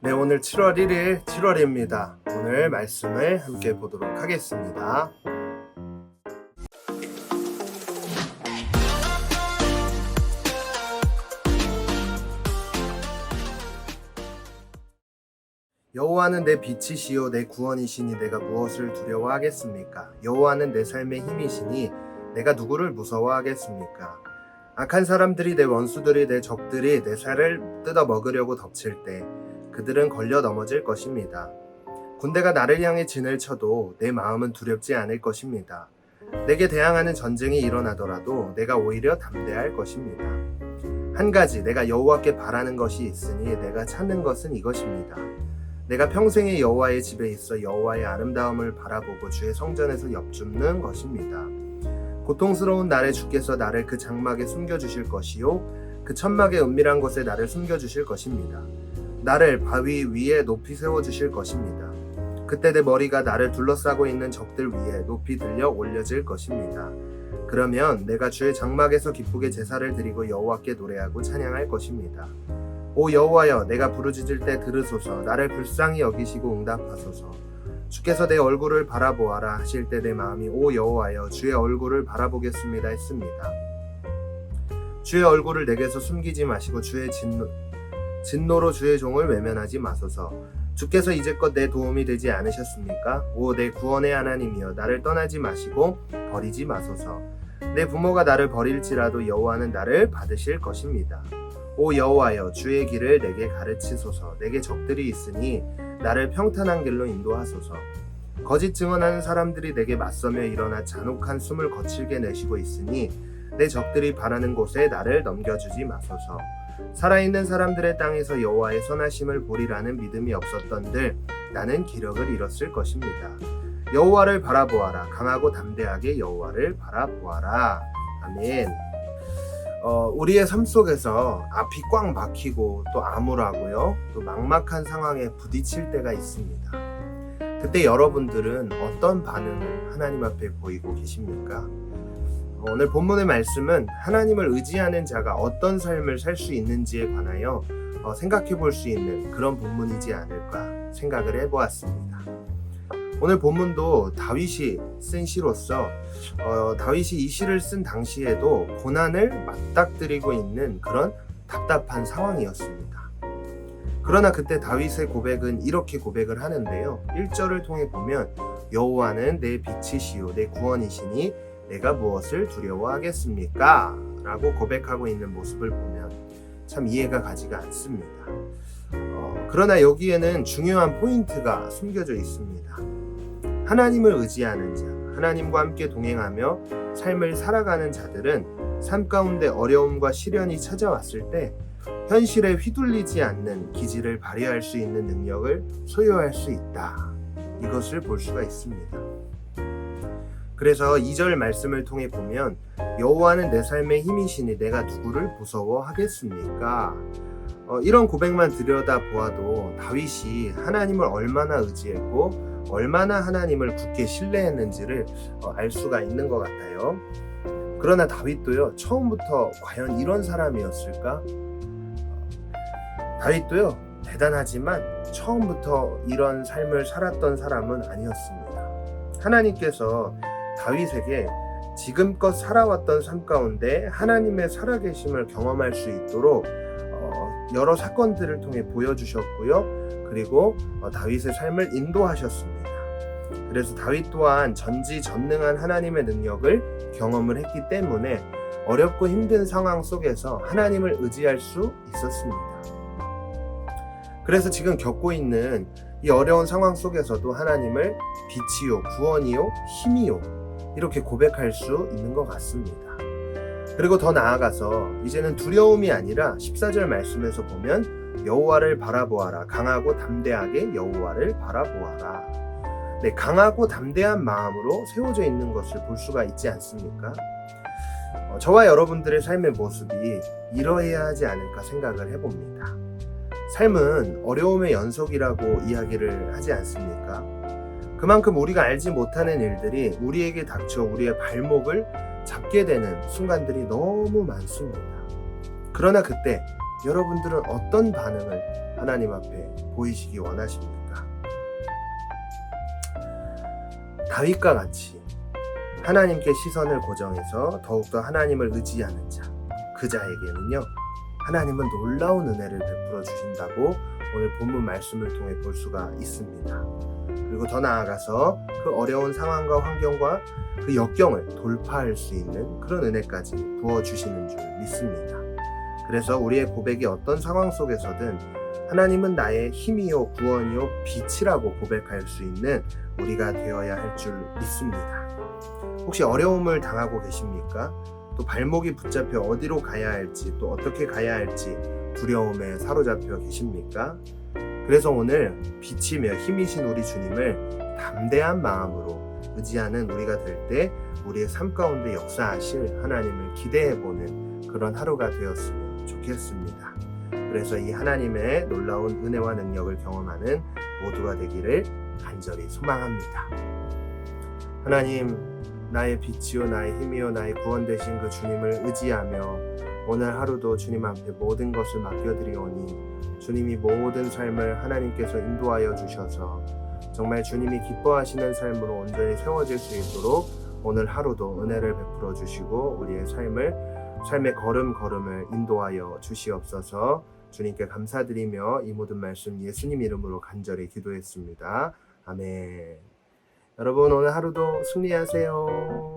네, 오늘 7월 1일 7월입니다. 오늘 말씀을 함께 보도록 하겠습니다. 여호와는 내 빛이시요 내 구원이시니 내가 무엇을 두려워하겠습니까? 여호와는 내 삶의 힘이시니 내가 누구를 무서워하겠습니까? 악한 사람들이 내 원수들이 내 적들이 내 살을 뜯어 먹으려고 덮칠 때 그들은 걸려 넘어질 것입니다. 군대가 나를 향해 진을 쳐도 내 마음은 두렵지 않을 것입니다. 내게 대항하는 전쟁이 일어나더라도 내가 오히려 담대할 것입니다. 한 가지 내가 여호와께 바라는 것이 있으니 내가 찾는 것은 이것입니다. 내가 평생에 여호와의 집에 있어 여호와의 아름다움을 바라보고 주의 성전에서 엽줍는 것입니다. 고통스러운 날에 주께서 나를 그 장막에 숨겨주실 것이요 그 천막의 은밀한 곳에 나를 숨겨주실 것입니다. 나를 바위 위에 높이 세워주실 것입니다. 그때 내 머리가 나를 둘러싸고 있는 적들 위에 높이 들려 올려질 것입니다. 그러면 내가 주의 장막에서 기쁘게 제사를 드리고 여호와께 노래하고 찬양할 것입니다. 오 여호와여, 내가 부르짖을 때 들으소서. 나를 불쌍히 여기시고 응답하소서. 주께서 내 얼굴을 바라보아라 하실 때 내 마음이 오 여호와여 주의 얼굴을 바라보겠습니다 했습니다. 주의 얼굴을 내게서 숨기지 마시고 주의 진노로 주의 종을 외면하지 마소서. 주께서 이제껏 내 도움이 되지 않으셨습니까? 오 내 구원의 하나님이여, 나를 떠나지 마시고 버리지 마소서. 내 부모가 나를 버릴지라도 여호와는 나를 받으실 것입니다. 오 여호와여, 주의 길을 내게 가르치소서. 내게 적들이 있으니 나를 평탄한 길로 인도하소서. 거짓 증언하는 사람들이 내게 맞서며 일어나 잔혹한 숨을 거칠게 내쉬고 있으니 내 적들이 바라는 곳에 나를 넘겨주지 마소서. 살아있는 사람들의 땅에서 여호와의 선하심을 보리라는 믿음이 없었던들 나는 기력을 잃었을 것입니다. 여호와를 바라보아라. 강하고 담대하게 여호와를 바라보아라. 아멘. 우리의 삶 속에서 앞이 꽉 막히고 또 암울하고요, 또 막막한 상황에 부딪힐 때가 있습니다. 그때 여러분들은 어떤 반응을 하나님 앞에 보이고 계십니까? 오늘 본문의 말씀은 하나님을 의지하는 자가 어떤 삶을 살 수 있는지에 관하여 생각해 볼 수 있는 그런 본문이지 않을까 생각을 해보았습니다. 오늘 본문도 다윗이 쓴 시로서 다윗이 이 시를 쓴 당시에도 고난을 맞닥뜨리고 있는 그런 답답한 상황이었습니다. 그러나 그때 다윗의 고백은 이렇게 고백을 하는데요. 1절을 통해 보면 여호와는 내 빛이시요 내 구원이시니 내가 무엇을 두려워하겠습니까? 라고 고백하고 있는 모습을 보면 참 이해가 가지가 않습니다. 그러나 여기에는 중요한 포인트가 숨겨져 있습니다. 하나님을 의지하는 자, 하나님과 함께 동행하며 삶을 살아가는 자들은 삶 가운데 어려움과 시련이 찾아왔을 때 현실에 휘둘리지 않는 기질을 발휘할 수 있는 능력을 소유할 수 있다. 이것을 볼 수가 있습니다. 그래서 2절 말씀을 통해 보면 여호와는 내 삶의 힘이시니 내가 누구를 무서워하겠습니까? 이런 고백만 들여다보아도 다윗이 하나님을 얼마나 의지했고 얼마나 하나님을 굳게 신뢰했는지를 알 수가 있는 것 같아요. 그러나 다윗도요, 처음부터 과연 이런 사람이었을까? 다윗도요, 대단하지만 처음부터 이런 삶을 살았던 사람은 아니었습니다. 하나님께서 다윗에게 지금껏 살아왔던 삶 가운데 하나님의 살아계심을 경험할 수 있도록 여러 사건들을 통해 보여주셨고요. 그리고 다윗의 삶을 인도하셨습니다. 그래서 다윗 또한 전지전능한 하나님의 능력을 경험을 했기 때문에 어렵고 힘든 상황 속에서 하나님을 의지할 수 있었습니다. 그래서 지금 겪고 있는 이 어려운 상황 속에서도 하나님을 빛이요, 구원이요, 힘이요 이렇게 고백할 수 있는 것 같습니다. 그리고 더 나아가서 이제는 두려움이 아니라 14절 말씀에서 보면 여호와를 바라보아라. 강하고 담대하게 여호와를 바라보아라. 네, 강하고 담대한 마음으로 세워져 있는 것을 볼 수가 있지 않습니까? 저와 여러분들의 삶의 모습이 이러해야 하지 않을까 생각을 해봅니다. 삶은 어려움의 연속이라고 이야기를 하지 않습니까? 그만큼 우리가 알지 못하는 일들이 우리에게 닥쳐 우리의 발목을 잡게 되는 순간들이 너무 많습니다. 그러나 그때 여러분들은 어떤 반응을 하나님 앞에 보이시기 원하십니까? 다윗과 같이 하나님께 시선을 고정해서 더욱더 하나님을 의지하는 자, 그 자에게는요, 하나님은 놀라운 은혜를 베풀어 주신다고 오늘 본문 말씀을 통해 볼 수가 있습니다. 그리고 더 나아가서 그 어려운 상황과 환경과 그 역경을 돌파할 수 있는 그런 은혜까지 부어주시는 줄 믿습니다. 그래서 우리의 고백이 어떤 상황 속에서든 하나님은 나의 힘이요 구원이요 빛이라고 고백할 수 있는 우리가 되어야 할 줄 믿습니다. 혹시 어려움을 당하고 계십니까? 또 발목이 붙잡혀 어디로 가야 할지, 또 어떻게 가야 할지 두려움에 사로잡혀 계십니까? 그래서 오늘 빛이며 힘이신 우리 주님을 담대한 마음으로 의지하는 우리가 될 때 우리의 삶 가운데 역사하실 하나님을 기대해보는 그런 하루가 되었으면 좋겠습니다. 그래서 이 하나님의 놀라운 은혜와 능력을 경험하는 모두가 되기를 간절히 소망합니다. 하나님, 나의 빛이요 나의 힘이요 나의 구원 되신 그 주님을 의지하며 오늘 하루도 주님 앞에 모든 것을 맡겨드리오니 주님이 모든 삶을 하나님께서 인도하여 주셔서 정말 주님이 기뻐하시는 삶으로 온전히 세워질 수 있도록 오늘 하루도 은혜를 베풀어 주시고 우리의 삶의 걸음걸음을 인도하여 주시옵소서. 주님께 감사드리며 이 모든 말씀 예수님 이름으로 간절히 기도했습니다. 아멘. 여러분 오늘 하루도 승리하세요.